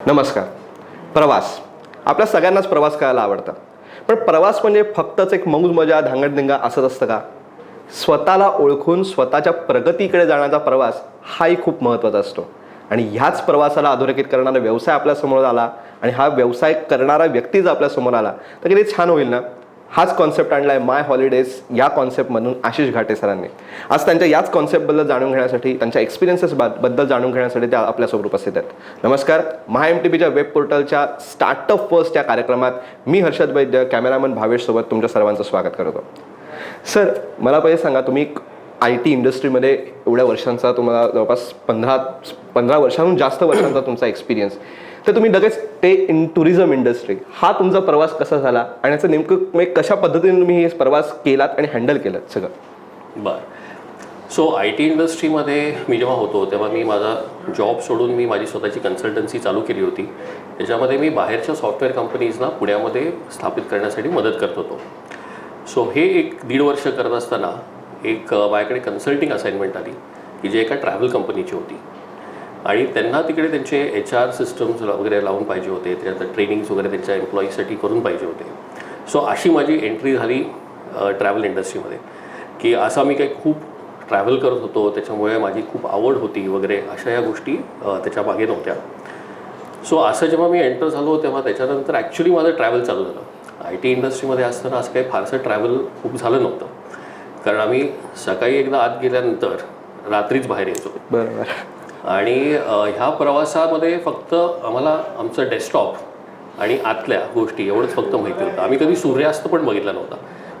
नमस्कार. प्रवास आपल्या सगळ्यांनाच प्रवास करायला आवडतं, पण प्रवास म्हणजे फक्तच एक मौज मजा धांगडधिंगा असंच असतं का? स्वतःला ओळखून स्वतःच्या प्रगतीकडे जाण्याचा प्रवास हाही खूप महत्त्वाचा असतो. आणि ह्याच प्रवासाला अधोरेखित करणारा व्यवसाय आपल्यासमोर आला आणि हा व्यवसाय करणारा व्यक्ती जर आपल्यासमोर आला तर किती छान होईल ना. हाच कॉन्सेप्ट आणला आहे माय हॉलिडेज या कॉन्सेप्टमधून आशिष घाटे सरांनी. आज त्यांच्या याच कॉन्सेप्टबद्दल जाणून घेण्यासाठी, त्यांच्या एक्सपिरियन्सेसबद्दल जाणून घेण्यासाठी त्या आपल्यासमोर उपस्थित आहेत. नमस्कार. MyMTPच्या वेब पोर्टलच्या स्टार्टअप फर्स्ट या कार्यक्रमात मी हर्षद वैद्य, कॅमेरामन भावेशसोबत तुमच्या सर्वांचं स्वागत करतो. सर, मला पहिले सांगा, तुम्ही IT इंडस्ट्रीमध्ये एवढ्या वर्षांचा, तुम्हाला जवळपास 15 वर्षांहून जास्त वर्षांचा तुमचा एक्सपिरियन्स, तर तुम्ही लगेच ते टुरिझम इंडस्ट्री हा तुमचा प्रवास कसा झाला आणि याचं नेमकं कशा पद्धतीने तुम्ही हे प्रवास केलात आणि हँडल केलं सगळं? बरं. सो IT इंडस्ट्रीमध्ये मी जेव्हा होतो तेव्हा मी माझा जॉब सोडून मी माझी स्वतःची कन्सल्टन्सी चालू केली होती. त्याच्यामध्ये मी बाहेरच्या सॉफ्टवेअर कंपनीजना पुण्यामध्ये स्थापित करण्यासाठी मदत करत होतो. सो हे 1-1.5 वर्ष करत असताना एक माझ्याकडे कन्सल्टिंग असाइनमेंट आली की जे एका ट्रॅव्हल कंपनीची होती आणि त्यांना तिकडे त्यांचे HR सिस्टम्स वगैरे लावून पाहिजे होते, त्याच्यानंतर ट्रेनिंग्स वगैरे त्यांच्या एम्प्लॉईजसाठी करून पाहिजे होते. सो अशी माझी एंट्री झाली ट्रॅव्हल इंडस्ट्रीमध्ये, की असा मी काही खूप ट्रॅव्हल करत होतो, त्याच्यामुळे माझी खूप आवड होती वगैरे, अशा या गोष्टी त्याच्या मागे नव्हत्या. सो असं जेव्हा मी एंटर झालो तेव्हा त्याच्यानंतर ॲक्च्युली माझं ट्रॅव्हल चालू झालं. IT इंडस्ट्रीमध्ये असताना असं काही फारसं ट्रॅव्हल खूप झालं नव्हतं, कारण आम्ही सकाळी एकदा आत गेल्यानंतर रात्रीच बाहेर यायचो. बरोबर. आणि ह्या प्रवासामध्ये फक्त आम्हाला आमचं डेस्कटॉप आणि आतल्या गोष्टी एवढंच फक्त माहिती होतं. आम्ही कधी सूर्यास्त पण बघितला नव्हता.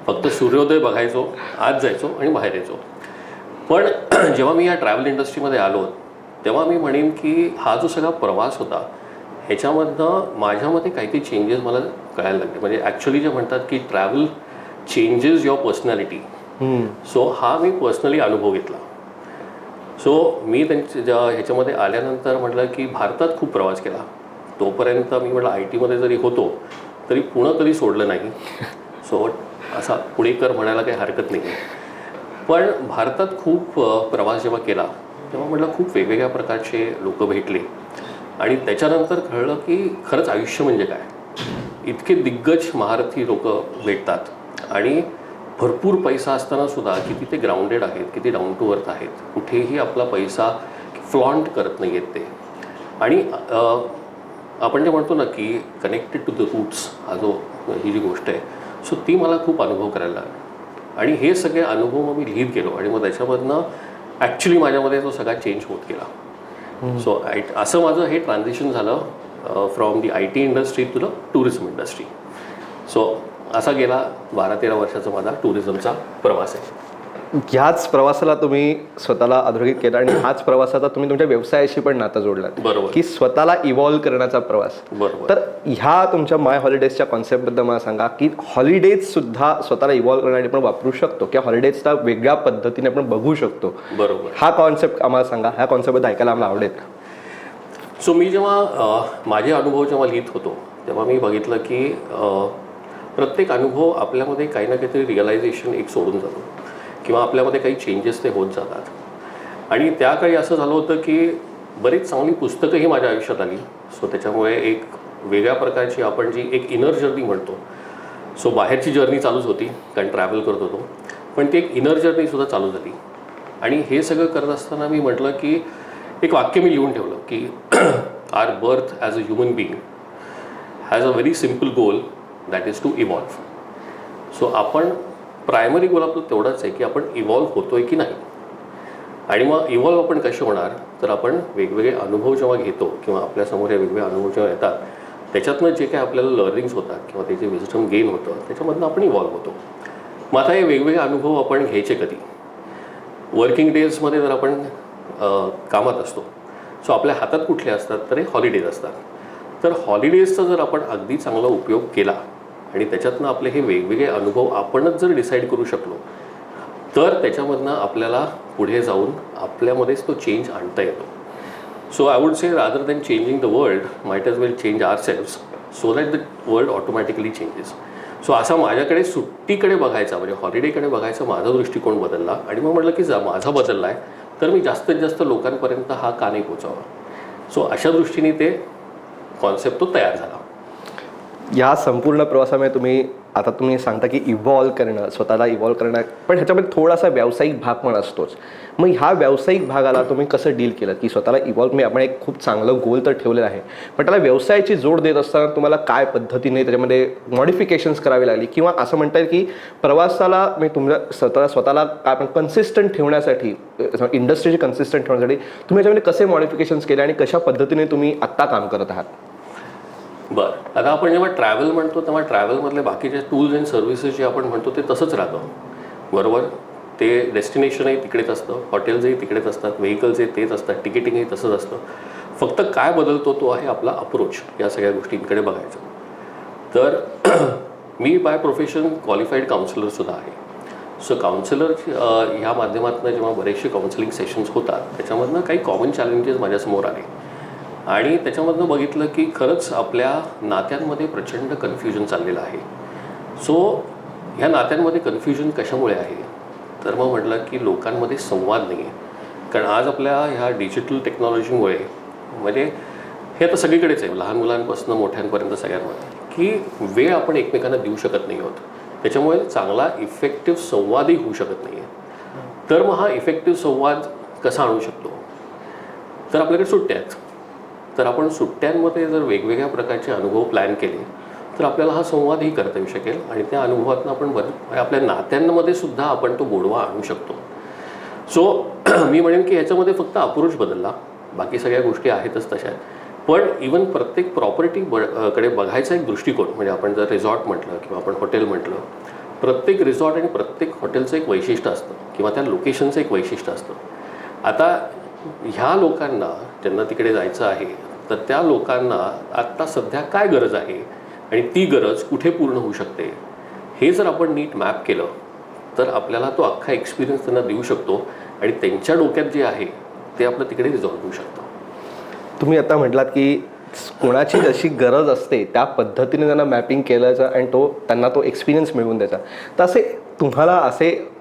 फक्त सूर्योदय बघायचो, आत जायचो आणि बाहेर यायचो. पण जेव्हा मी या ट्रॅव्हल इंडस्ट्रीमध्ये आलो तेव्हा मी म्हणेन की हा जो सगळा प्रवास होता ह्याच्यामधनं माझ्यामध्ये काही चेंजेस मला कळायला लागले. म्हणजे ॲक्च्युली जे म्हणतात की travel changes your personality. So हा मी पर्सनली अनुभव घेतला. सो मी ह्याच्यामध्ये आल्यानंतर म्हटलं की भारतात खूप प्रवास केला. तोपर्यंत मी म्हटलं IT मध्ये जरी होतो तरी पुणं कधी सोडलं नाही. सो असा पुणेकर म्हणायला काही हरकत नाही. पण भारतात खूप प्रवास जेव्हा केला तेव्हा म्हटलं खूप वेगवेगळ्या प्रकारचे लोक भेटले आणि त्याच्यानंतर कळलं की खरंच आयुष्य म्हणजे काय. इतके दिग्गज महारथी लोक भेटतात आणि भरपूर पैसा असताना सुद्धा किती ते ग्राउंडेड आहेत, किती डाऊन टू अर्थ आहेत, कुठेही आपला पैसा फ्लॉन्ट करत नाही आहेत ते. आणि आपण जे म्हणतो ना की कनेक्टेड टू द रूट्स, ही जी गोष्ट आहे, सो ती मला खूप अनुभव करायला लागला. आणि हे सगळे अनुभव मग मी लिहित गेलो आणि मग त्याच्यामधनं ॲक्च्युली माझ्यामध्ये तो सगळा चेंज होत गेला. सो असं माझं हे ट्रान्झिशन झालं from the IT industry to the tourism industry. So असा गेला 12-13 वर्षाचा माझा टुरिझमचा प्रवास आहे. ह्याच प्रवासाला तुम्ही स्वतःला अधोरेखित केलं आणि हाच प्रवासाचा तुम्ही तुमच्या व्यवसायाशी पण नातं जोडलात. बरोबर. की स्वतःला इव्हॉल्व करण्याचा प्रवास. बरोबर. तर ह्या तुमच्या माय हॉलिडेजच्या कॉन्सेप्टबद्दल मला सांगा की हॉलिडेज सुद्धा स्वतःला इव्हॉल्व करण्यासाठी आपण वापरू शकतो किंवा हॉलिडेजचा वेगळ्या पद्धतीने आपण बघू शकतो. बरोबर. हा कॉन्सेप्ट आम्हाला सांगा. ह्या कॉन्सेप्टबद्दल ऐकायला आम्हाला आवडेल. सो मी जेव्हा माझे अनुभव जेव्हा लिहित होतो तेव्हा मी बघितलं की प्रत्येक अनुभव आपल्यामध्ये काही ना काहीतरी रिअलायझेशन एक सोडून जातो किंवा आपल्यामध्ये काही चेंजेस ते होत जातात. आणि त्या काळी असं झालं होतं की बरीच चांगली पुस्तकंही माझ्या आयुष्यात आली. सो त्याच्यामुळे एक वेगळ्या प्रकारची आपण जी एक इनर जर्नी म्हणतो, सो बाहेरची जर्नी चालूच होती कारण ट्रॅव्हल करत होतो, पण ती एक इनर जर्नीसुद्धा चालू झाली. आणि हे सगळं करत असताना मी म्हटलं की एक वाक्य मी लिहून ठेवलं की our birth as a human being has a very simple goal, that is to evolve. So आपण प्रायमरी गोल आपलं तेवढंच आहे की आपण इव्हॉल्व होतो आहे की नाही. आणि मग इव्हॉल्व आपण कसे होणार, तर आपण वेगवेगळे अनुभव जेव्हा घेतो किंवा आपल्यासमोर हे वेगवेगळे अनुभव जेव्हा येतात त्याच्यातनं जे काही आपल्याला लर्निंग्स होतात किंवा त्याचे विजडम गेन होतं त्याच्यामधनं आपण इव्हॉल्व होतो. मग आता हे वेगवेगळे अनुभव आपण घ्यायचे कधी? वर्किंग डेजमध्ये जर आपण कामात असतो, सो आपल्या हातात कुठले असतात, तर हे हॉलिडेज असतात. तर हॉलिडेजचा जर आपण अगदी चांगला उपयोग केला आणि त्याच्यातनं आपले हे वेगवेगळे अनुभव आपणच जर डिसाईड करू शकलो तर त्याच्यामधनं आपल्याला पुढे जाऊन आपल्यामध्येच तो चेंज आणता येतो. So I would say rather than changing the world might as well change ourselves so that the world automatically changes. So असा माझ्याकडे सुट्टीकडे बघायचा, म्हणजे हॉलिडेकडे बघायचा माझा दृष्टिकोन बदलला. आणि मग म्हटलं की माझा बदलला आहे तर मी जास्तीत जास्त लोकांपर्यंत हा का नाही पोचावा. सो अशा दृष्टीने ते कॉन्सेप्ट तो तयार झाला. या संपूर्ण प्रवासामध्ये तुम्ही सांगता की इव्हॉल्व करणं, स्वतःला इव्हॉल्व करणं, पण ह्याच्यामध्ये थोडासा व्यावसायिक भाग पण असतोच. मग ह्या व्यावसायिक भागाला तुम्ही कसं डील केलं की स्वतःला इव्हॉल्व, मी आपण एक खूप चांगलं गोल तर ठेवलेलं आहे, पण त्याला व्यवसायाची जोड देत असताना तुम्हाला काय पद्धतीने त्याच्यामध्ये मॉडिफिकेशन्स करावी लागली, किंवा असं म्हणता येईल की प्रवासाला मी तुमच्या स्वतःला काय आपण कन्सिस्टंट ठेवण्यासाठी, इंडस्ट्रीची कन्सिस्टंट ठेवण्यासाठी तुम्ही याच्यामध्ये कसे मॉडिफिकेशन्स केले आणि कशा पद्धतीने तुम्ही आत्ता काम करत आहात? बरं, आता आपण जेव्हा ट्रॅव्हल म्हणतो तेव्हा ट्रॅव्हलमधले बाकीचे टूल्स अँड सर्व्हिसेस जे आपण म्हणतो ते तसंच राहतं, बरोबर. ते डेस्टिनेशनही तिकडेच असतं, हॉटेल्सही तिकडेच असतात, व्हेकल्सही तेच असतात, तिकिटिंगही तसंच असतं. फक्त काय बदलतो तो आहे आपला अप्रोच या सगळ्या गोष्टींकडे बघायचं. तर मी बाय प्रोफेशन क्वालिफाईड काउन्सिलरसुद्धा आहे. सो काउन्सिलर ह्या माध्यमातून जेव्हा बरेचसे काउन्सिलिंग सेशन्स होतात त्याच्यामधनं काही कॉमन चॅलेंजेस माझ्यासमोर आले आणि त्याच्यामधनं बघितलं की खरंच आपल्या नात्यांमध्ये प्रचंड कन्फ्युजन चाललेलं आहे. सो ह्या नात्यांमध्ये कन्फ्युजन कशामुळे आहे, तर मग म्हटलं की लोकांमध्ये संवाद नाही आहे. कारण आज आपल्या ह्या डिजिटल टेक्नॉलॉजीमुळे, म्हणजे हे आता सगळीकडेच आहे, लहान मुलांपासून मोठ्यांपर्यंत सगळ्यांमध्ये, की वेळ आपण एकमेकांना देऊ शकत नाही आहोत. त्याच्यामुळे चांगला इफेक्टिव्ह संवादही होऊ शकत नाही आहे. तर मग हा इफेक्टिव्ह संवाद कसा आणू शकतो, तर आपल्याकडे सुट्ट्या आहेत. तर आपण सुट्ट्यांमध्ये जर वेगवेगळ्या प्रकारचे अनुभव प्लॅन केले तर आपल्याला हा संवादही करता येऊ शकेल आणि त्या अनुभवातून आपण आपल्या नात्यांमध्ये सुद्धा आपण तो गोडवा आणू शकतो. सो मी म्हणेन की ह्याच्यामध्ये फक्त अप्रोच बदलला, बाकी सगळ्या गोष्टी आहेतच तशा. पण इवन प्रत्येक प्रॉपर्टी कडे बघायचा एक दृष्टिकोन, म्हणजे आपण जर रिसॉर्ट म्हटलं किंवा आपण हॉटेल म्हटलं, प्रत्येक रिसॉर्ट आणि प्रत्येक हॉटेलचं एक वैशिष्ट्य असतं किंवा त्या लोकेशनचं एक वैशिष्ट्य असतं. आता ह्या लोकांना ज्यांना तिकडे जायचं आहे तर त्या लोकांना आत्ता सध्या काय गरज आहे आणि ती गरज कुठे पूर्ण होऊ शकते, हे जर आपण नीट मॅप केलं तर आपल्याला तो अख्खा एक्सपिरियन्स त्यांना देऊ शकतो आणि त्यांच्या डोक्यात जे आहे ते आपलं तिकडे रिझॉल्व्ह होऊ शकतं. तुम्ही आता म्हटलात की कोणाची जशी गरज असते त्या पद्धतीने त्यांना मॅपिंग केल्याचं आणि त्यांना तो एक्सपिरियन्स मिळवून द्यायचा. तर तुम्हाला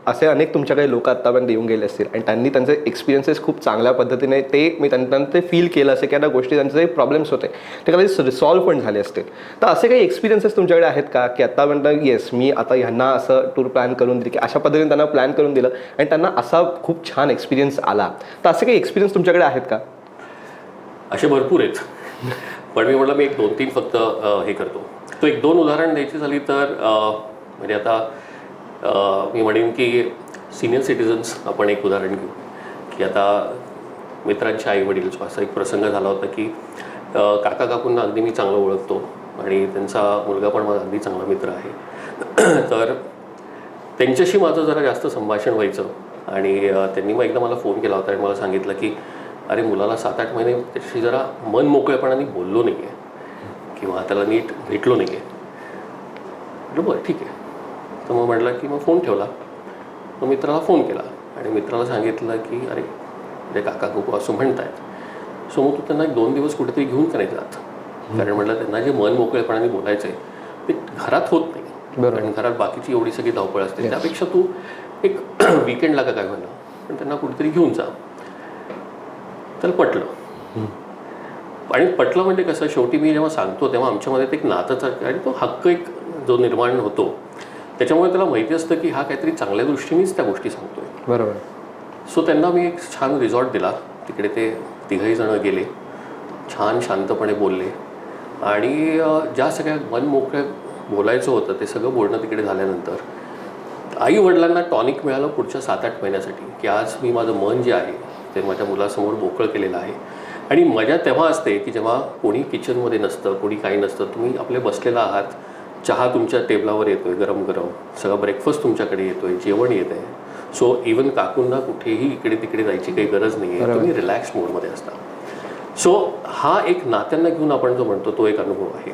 असे अनेक तुमच्याकडे लोक आत्तापर्यंत येऊन गेले असतील आणि त्यांनी त्यांचे एक्सपिरियन्सेस खूप चांगल्या पद्धतीने त्यांना ते फील केलं असेल की आता गोष्टी त्यांचे प्रॉब्लेम्स होते ते कदाचित रिसॉल्व्ह पण झाले असतील. तर असे काही एक्सपिरियन्सेस तुमच्याकडे आहेत का की आत्तापर्यंत येस मी आता ह्यांना असं टूर प्लॅन करून दिली की अशा पद्धतीने त्यांना प्लॅन करून दिलं आणि त्यांना असा खूप छान एक्सपिरियन्स आला, तर असे काही एक्सपिरियन्स तुमच्याकडे आहेत का? असे भरपूर आहेत, पण मी म्हटलं मी एक 2-3 फक्त हे करतो. तो 1-2 उदाहरण द्यायची झाली तर म्हणजे आता मी म्हणेन की सिनियर सिटिझन्स आपण एक उदाहरण घेऊ की आता मित्रांच्या आईवडील असा एक प्रसंग झाला होता की काका काकूंना अगदी मी चांगलं ओळखतो आणि त्यांचा मुलगा पण माझा अगदी चांगला मित्र आहे. तर त्यांच्याशी माझं जरा जास्त संभाषण व्हायचं आणि त्यांनी मग एकदा मला फोन केला होता आणि मला सांगितलं की अरे मुलाला 7-8 महिने त्याच्याशी जरा मन मोकळेपणाने बोललो नाही आहे किंवा त्याला नीट भेटलो नाही आहे. बरं ठीक आहे. तर मग म्हटलं की मग फोन ठेवला, मग मित्राला फोन केला आणि मित्राला सांगितलं की अरे म्हणजे काका काकू असं म्हणत आहेत, सो मग तू त्यांना 1-2 दिवस कुठेतरी घेऊन का नाही जात, कारण म्हटलं त्यांना जे मन मोकळेपणाने बोलायचं आहे ते घरात होत नाही, कारण घरात बाकीची एवढी सगळी धावपळ असते. त्यापेक्षा तू एक विकेंडला का काय म्हणलं पण त्यांना कुठेतरी घेऊन जा. तर पटलं. आणि पटलं म्हणजे कसं, शेवटी मी जेव्हा सांगतो तेव्हा आमच्यामध्ये ते एक नातंच आणि तो हक्क एक जो निर्माण होतो त्याच्यामुळे त्याला माहिती असतं की हा काहीतरी चांगल्या दृष्टीनेच त्या गोष्टी सांगतोय. बरोबर. सो त्यांना मी एक छान रिसॉर्ट दिला, तिकडे ते 3घही जणं गेले, छान शांतपणे बोलले आणि ज्या सगळ्या मन मोकळ्या बोलायचं होतं ते सगळं बोलणं तिकडे झाल्यानंतर आई वडिलांना टॉनिक मिळालं पुढच्या 7-8 महिन्यासाठी की आज मी माझं मन जे आहे ते माझ्या मुलासमोर मोकळं केलेलं आहे. आणि मजा तेव्हा असते की जेव्हा कोणी किचनमध्ये नसतं, कोणी काही नसतं, तुम्ही आपले बसलेला आहात, चहा तुमच्या टेबलावर येतोय गरम गरम, सगळा ब्रेकफास्ट तुमच्याकडे येतोय, जेवण येत आहे. सो इवन काकूंना कुठेही इकडे तिकडे जायची काही गरज नाही आहे, तुम्ही रिलॅक्स मोडमध्ये असता. सो हा एक नात्यांना घेऊन आपण जो म्हणतो तो एक अनुभव आहे.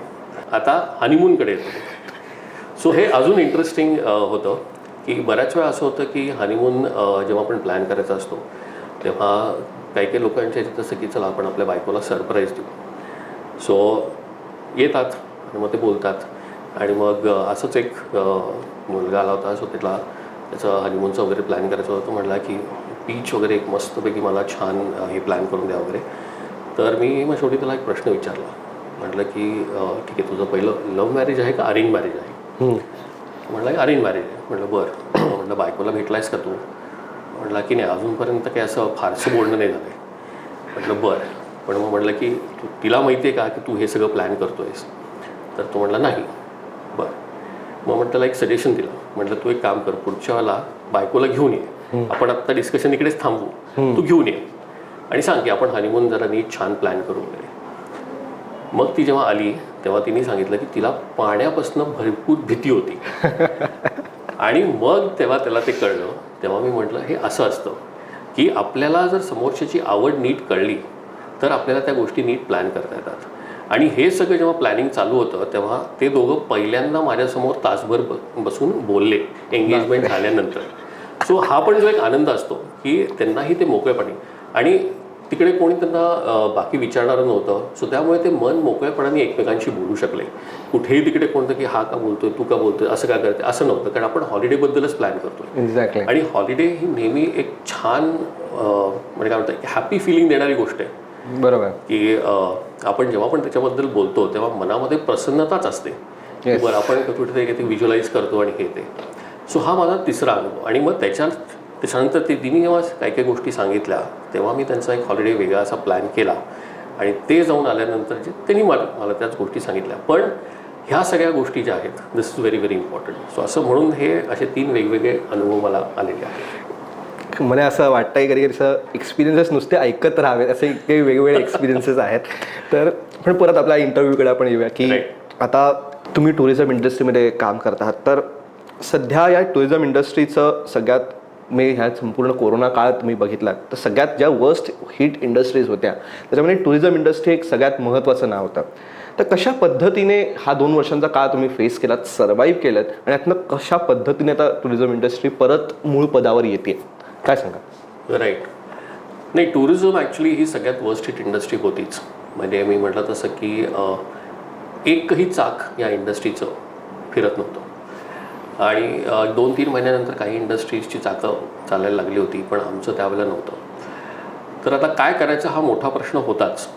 आता हनीमूनकडे येतो. सो हे अजून इंटरेस्टिंग होतं की बऱ्याच वेळा असं होतं की हनीमून जेव्हा आपण प्लॅन करायचा असतो तेव्हा काही काही लोकांच्या याच्यात असं की चला आपण आपल्या बायकोला सरप्राईज देऊ. सो येतात आणि मग ते बोलतात आणि मग असंच एक मुलगा आला होता. सो त्याचं हनीमूनचं वगैरे प्लॅन करायचं होतं. तो म्हटला की बीच वगैरे एक मस्तपैकी मला छान हे प्लॅन करून द्या वगैरे. तर मी मग शेवटी त्याला एक प्रश्न विचारला म्हटलं की ठीक आहे, तुझं पहिलं लव्ह मॅरेज आहे का अरेंज मॅरेज आहे? म्हटलं की अरेंज मॅरेज आहे. म्हटलं बरं. म्हटलं बायकोला भेटलायस का तू? म्हटलं की नाही, अजूनपर्यंत काही असं फारसं बोलणं नाही झालं आहे. म्हटलं बरं. पण मग म्हटलं की तिला माहिती आहे का की तू हे सगळं प्लॅन करतो आहेस? तर तो म्हटला नाही. बरं. मग म्हटलं त्याला एक सजेशन दिलं. म्हटलं तू एक काम कर, पुढच्या वेळेला बायकोला घेऊन ये, आपण आत्ता डिस्कशन इकडेच थांबू, तू घेऊन ये आणि सांग की आपण हनीमून जरा नीट छान प्लॅन करू वगैरे. मग ती जेव्हा आली तेव्हा तिने सांगितलं की तिला पाण्यापासून भरपूर भीती होती. आणि मग तेव्हा त्याला ते कळलं. तेव्हा मी म्हटलं हे असं असतं की आपल्याला जर समोरच्याची आवड नीट कळली तर आपल्याला त्या गोष्टी नीट प्लॅन करता येतात. आणि हे सगळं जेव्हा प्लॅनिंग चालू होतं तेव्हा ते दोघं पहिल्यांदा माझ्यासमोर तासभर बसून बोलले एंगेजमेंट झाल्यानंतर. सो हा पण जो एक आनंद असतो की त्यांनाही ते मोकळेपणी, आणि तिकडे कोणी त्यांना बाकी विचारणारं नव्हतं. सो त्यामुळे ते मन मोकळेपणाने एकमेकांशी बोलू शकले. कुठेही तिकडे कोणतं की हा का बोलतोय, तू का बोलतोय, असं का करते, असं नव्हतं. कारण आपण हॉलिडेबद्दलच प्लॅन करतोय. एक्झॅक्टली. आणि हॉलिडे ही नेहमी एक छान म्हणजे काय म्हणतात हॅपी फिलिंग देणारी गोष्ट आहे. बरोबर. की आपण जेव्हा पण त्याच्याबद्दल बोलतो तेव्हा मनामध्ये प्रसन्नताच असते की बरं आपण कुठेतरी ते व्हिज्युअलाइज करतो आणि हे ते. सो हा माझा तिसरा अनुभव. आणि मग त्याच्यानंतर ते तिने जेव्हा काही काही गोष्टी सांगितल्या तेव्हा मी त्यांचा एक हॉलिडे वेगळा असा प्लॅन केला. आणि ते जाऊन आल्यानंतर जे त्यांनी मला त्याच गोष्टी सांगितल्या. पण ह्या सगळ्या गोष्टी ज्या आहेत, this is very very important. So असं म्हणून हे असे 3 वेगवेगळे अनुभव मला आलेले आहेत. मला असं वाटतंय कधी कधी असं एक्सपिरियन्सेस नुसते ऐकत राहावे, असे काही वेगवेगळे एक्सपिरियन्सेस आहेत. तर पण परत आपल्या इंटरव्ह्यूकडे आपण येऊया की आता तुम्ही टुरिझम इंडस्ट्रीमध्ये काम करत आहात. तर सध्या या टुरिझम इंडस्ट्रीचं सगळ्यात ह्या संपूर्ण कोरोना काळात तुम्ही बघितलात तर सगळ्यात ज्या वर्स्ट हिट इंडस्ट्रीज होत्या त्याच्यामध्ये टुरिझम इंडस्ट्री एक सगळ्यात महत्त्वाचं नाव होतं. तर कशा पद्धतीने हा 2 वर्षांचा काळ तुम्ही फेस केलात, सर्व्हाइव्ह केलात, आणि यातनं कशा पद्धतीने आता टुरिझम इंडस्ट्री परत मूळ पदावर येते, काय सांगा? राईट. नाही, टुरिझम ॲक्च्युली ही सगळ्यात वर्स्ट हिट इंडस्ट्री होतीच. म्हणजे मी म्हटलं तसं की एकही चाक या इंडस्ट्रीचं फिरत नव्हतं. आणि 2-3 महिन्यानंतर काही इंडस्ट्रीजची चाकं चालायला लागली होती, पण आमचं त्यावेळेला नव्हतं. तर आता काय करायचं हा मोठा प्रश्न होताच.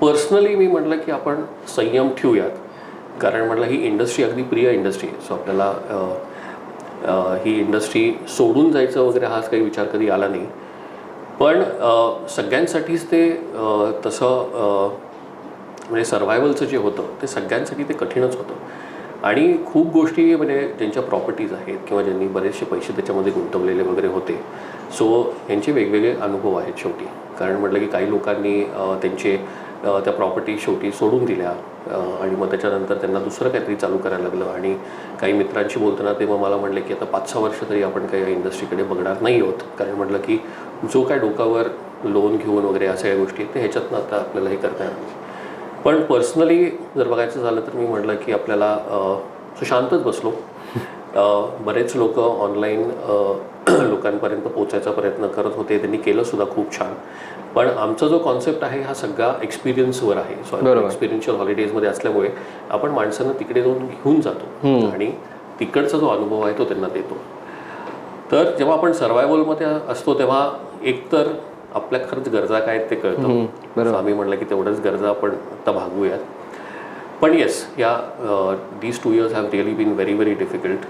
पर्सनली मी म्हटलं की आपण संयम ठेवूयात, कारण म्हटलं ही इंडस्ट्री अगदी प्रिय इंडस्ट्री आहे. सो आपल्याला ही इंडस्ट्री सोडून जायचं वगैरे हाच काही विचार कधी आला नाही. पण सगळ्यांसाठीच ते तसं म्हणजे सर्वायवलचं जे होतं ते सगळ्यांसाठी ते कठीणच होतं. आणि खूप गोष्टी म्हणजे ज्यांच्या प्रॉपर्टीज आहेत किंवा ज्यांनी बरेचसे पैसे त्याच्यामध्ये गुंतवलेले वगैरे होते, सो यांचे वेगवेगळे अनुभव आहेत शेवटी. कारण म्हटलं की काही लोकांनी त्यांचे त्या प्रॉपर्टी शेवटी सोडून दिल्या आणि मग त्याच्यानंतर त्यांना दुसरं काहीतरी चालू करायला लागलं. आणि काही मित्रांशी बोलताना ते मग मला म्हटले की आता 5-6 वर्ष तरी आपण काही या इंडस्ट्रीकडे बघणार नाही आहोत, कारण म्हटलं की जो काय डोकावर लोन घेऊन वगैरे अशा या गोष्टी आहेत ते ह्याच्यातनं आता आपल्याला हे करता येणार नाही. पण पर्सनली जर बघायचं झालं तर मी म्हटलं की आपल्याला शांतच बसलो. बरेच लोक ऑनलाईन लोकांपर्यंत पोचायचा प्रयत्न करत होते, त्यांनी केलं सुद्धा खूप छान. पण आमचा जो कॉन्सेप्ट आहे हा सगळा एक्सपिरियन्सवर आहे. सो एक्सपिरियन्शियल हॉलिडेजमध्ये असल्यामुळे आपण माणसांना तिकडे जाऊन घेऊन जातो आणि तिकडचा जो अनुभव आहे तो त्यांना देतो. तर जेव्हा आपण सर्वायवलमध्ये असतो तेव्हा एकतर आपल्या खरंच गरजा काय आहेत ते कळतं. आम्ही म्हटलं की तेवढंच गरजा आपण आता भागवूयात. पण येस, या these 2 years have really been very very difficult.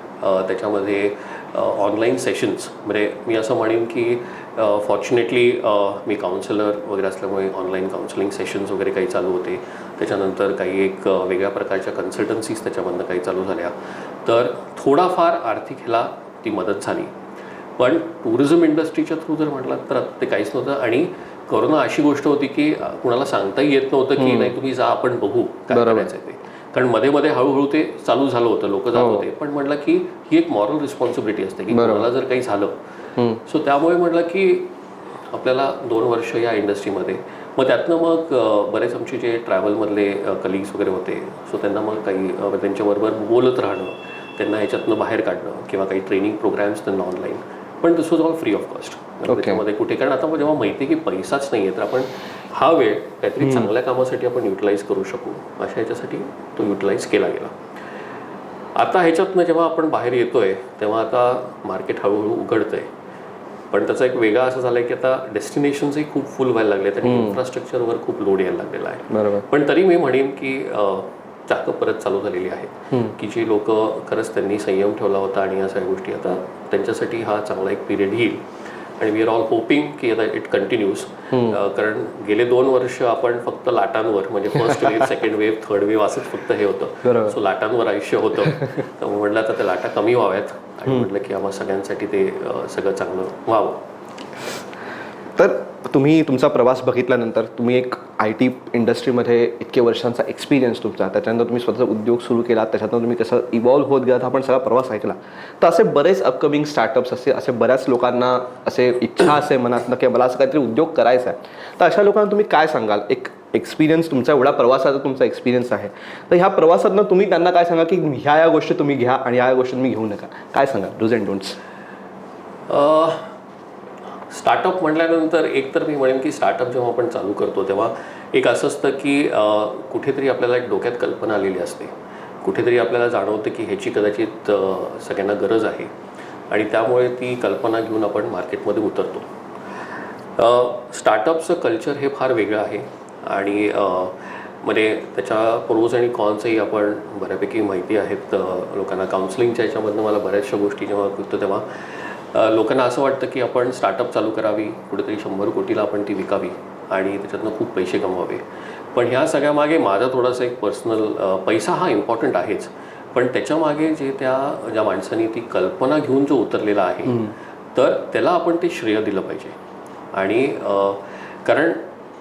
त्याच्यामध्ये ऑनलाईन सेशन्स म्हणजे मी असं म्हणेन की फॉर्च्युनेटली मी काउन्सिलर वगैरे असल्यामुळे ऑनलाईन काउन्सिलिंग सेशन्स वगैरे काही चालू होते. त्याच्यानंतर काही एक वेगळ्या प्रकारच्या कन्सल्टन्सीज त्याच्यामधनं काही चालू झाल्या. तर थोडाफार आर्थिक ह्याला ती मदत झाली. पण टुरिझम इंडस्ट्रीच्या थ्रू जर म्हटलं तर ते काहीच नव्हतं. आणि कोरोना अशी गोष्ट होती की कुणाला सांगताही येत नव्हतं की नाही तुम्ही जा, आपण बघू काय करायचं आहे ते. कारण मध्ये मध्ये हळूहळू ते चालू झालं होतं, लोक जात होते. पण म्हटलं की ही एक मॉरल रिस्पॉन्सिबिलिटी असते की कोणाला जर काही झालं. सो त्यामुळे म्हटलं की आपल्याला 2 वर्ष या इंडस्ट्रीमध्ये, मग त्यातनं मग बरेच आमचे जे ट्रॅव्हलमधले कलिग्स वगैरे होते, सो त्यांना मग काही त्यांच्याबरोबर बोलत राहणं, त्यांना ह्याच्यातनं बाहेर काढणं किंवा काही ट्रेनिंग प्रोग्राम्स त्यांना ऑनलाईन. पण this was all free of cost. त्याच्यामध्ये कुठे, कारण आता जेव्हा माहिती आहे की पैसाच नाही आहे तर आपण हा वेळ काहीतरी चांगल्या कामासाठी आपण युटिलाइज करू शकू, अशा ह्याच्यासाठी तो युटिलाइज केला गेला. आता ह्याच्यातनं जेव्हा आपण बाहेर येतोय तेव्हा आता मार्केट हळूहळू उघडतंय. पण त्याचा एक वेगळा असं झालं की आता डेस्टिनेशन्सही खूप फुल व्हायला लागलेत आणि इन्फ्रास्ट्रक्चरवर खूप लोड यायला लागलेला आहे. बरोबर. पण तरी मी म्हणेन की चाकं परत चालू झालेली आहेत की जी लोक खरंच त्यांनी संयम ठेवला होता आणि या सगळ्या गोष्टी आता त्यांच्यासाठी हा चांगला एक पिरियड येईल आणि वी आर ऑल होपिंग की आता इट कंटिन्यूज. कारण गेले 2 वर्ष आपण फक्त लाटांवर म्हणजे first wave, second wave, third wave असंच फक्त हे होतं. सो लाटांवर आयुष्य होतं. तर म्हटलं आता त्या लाटा कमी व्हाव्यात आणि म्हटलं की आम्हा सगळ्यांसाठी ते सगळं चांगलं व्हावं. तर तुम्ही तुमचा प्रवास बघितल्यानंतर तुम्ही एक IT इंडस्ट्रीमध्ये इतके वर्षांचा एक्सपिरियन्स तुमचा, त्याच्यानंतर तुम्ही स्वतःचा उद्योग सुरू केला, त्याच्यातनं तुम्ही कसं इव्हॉल्व्ह होत गेलात, आपण सगळा प्रवास ऐकला. तर असे बरेच अपकमिंग स्टार्टअप्स असे बऱ्याच लोकांना असे इच्छा असे मनातनं की मला असं काहीतरी उद्योग करायचा आहे. तर अशा लोकांना तुम्ही काय सांगाल? एक एक्सपिरियन्स तुमचा एवढा प्रवासाचा तुमचा एक्सपिरियन्स आहे, तर ह्या प्रवासातनं तुम्ही त्यांना काय सांगा की ह्या गोष्टी तुम्ही घ्या आणि ह्या गोष्टी तुम्ही घेऊ नका? काय सांगा डूज अँड डोंट्स? स्टार्टअप म्हटल्यानंतर एक तर मी म्हणेन की स्टार्टअप जेव्हा आपण चालू करतो तेव्हा एक असं असतं की कुठेतरी आपल्याला एक डोक्यात कल्पना आलेली असते, कुठेतरी आपल्याला जाणवतं की ह्याची कदाचित सगळ्यांना गरज आहे आणि त्यामुळे ती कल्पना घेऊन आपण मार्केटमध्ये उतरतो. स्टार्टअपचं कल्चर हे फार वेगळं आहे आणि म्हणजे त्याच्या प्रोज आणि कॉन्सही आपण बऱ्यापैकी माहिती आहेत लोकांना. काउन्सिलिंगच्या याच्यामधनं मला बऱ्याचशा गोष्टी जेव्हा बघतो तेव्हा लोकांना असं वाटतं की आपण स्टार्टअप चालू करावी, कुठेतरी 100 कोटीला आपण ती विकावी आणि त्याच्यातनं खूप पैसे कमवावे. पण ह्या सगळ्यामागे माझा थोडासा एक पर्सनल पैसा हा इम्पॉर्टंट आहेच, पण त्याच्यामागे जे ज्या माणसाने ती कल्पना घेऊन जो उतरलेला आहे तर त्याला आपण ते श्रेय दिलं पाहिजे. आणि कारण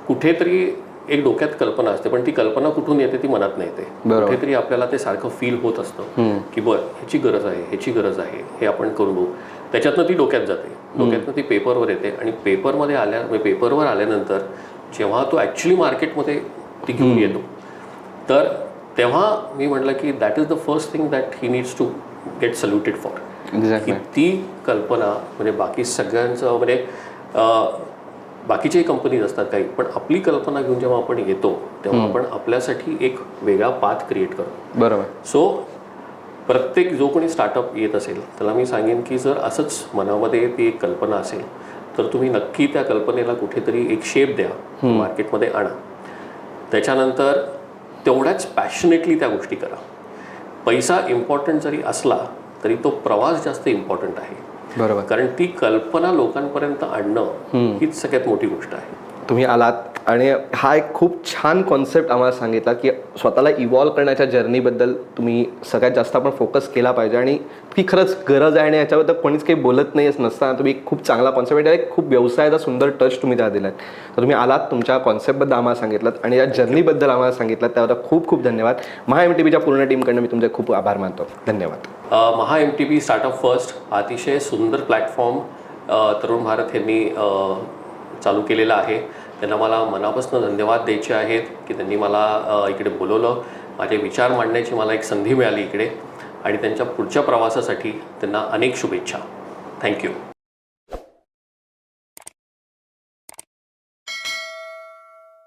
कुठेतरी एक डोक्यात कल्पना असते पण ती कल्पना कुठून येते ती मनात नाही येते. कुठेतरी आपल्याला ते सारखं फील होत असतं की बरं ह्याची गरज आहे, ह्याची गरज आहे, हे आपण करून बघू. त्याच्यातनं ती डोक्यात जाते, डोक्यातनं ती पेपरवर येते आणि पेपरवर आल्यानंतर जेव्हा तो ॲक्च्युली मार्केटमध्ये ती घेऊन येतो तर तेव्हा मी म्हटलं की that is the first thing that he needs to get saluted for. की ती कल्पना म्हणजे बाकी सगळ्यांचं म्हणजे बाकीच्याही कंपनीज असतात काही, पण आपली कल्पना घेऊन जेव्हा आपण येतो तेव्हा आपण आपल्यासाठी एक वेगळा पाथ क्रिएट करतो. बरोबर. सो प्रत्येक जो कोणी स्टार्टअप येत असेल त्याला मी सांगेन की जर असंच मनामध्ये ती एक कल्पना असेल तर तुम्ही नक्की त्या कल्पनेला कुठेतरी एक शेप द्या, मार्केटमध्ये आणा. त्याच्यानंतर तेवढ्याच पॅशनेटली त्या गोष्टी करा. पैसा इम्पॉर्टंट जरी असला तरी तो प्रवास जास्त इम्पॉर्टंट आहे. बरोबर. कारण ती कल्पना लोकांपर्यंत आणणं हीच सगळ्यात मोठी गोष्ट आहे. तुम्ही आलात आणि हा एक खूप छान कॉन्सेप्ट आम्हाला सांगितला की स्वतःला इव्हॉल्व करण्याच्या जर्नीबद्दल तुम्ही सगळ्यात जास्त आपण फोकस केला पाहिजे आणि ती खरंच गरज आहे आणि याच्याबद्दल कोणीच काही बोलत नाहीच नसताना तुम्ही खूप चांगला कॉन्सेप्ट आहे, खूप व्यवसायाचा सुंदर टच तुम्ही त्याला दिलात. तर तुम्ही आलात, तुमच्या कॉन्सेप्टबद्दल आम्हाला सांगितलं आणि या जर्नीबद्दल आम्हाला सांगितलं, त्याबद्दल खूप खूप धन्यवाद. महा MTBच्या पूर्ण टीमकडनं मी तुमचे खूप आभार मानतो. धन्यवाद. महा MTB स्टार्टअप फर्स्ट अतिशय सुंदर प्लॅटफॉर्म तरुण भारत यांनी चालू केलेला आहे. त्यांना मला मनापासून धन्यवाद द्यायचे आहेत की त्यांनी मला इकडे बोलवलं, माझे विचार मांडण्याची मला एक संधी मिळाली इकडे आणि त्यांच्या पुढच्या प्रवासासाठी त्यांना अनेक शुभेच्छा. थँक्यू.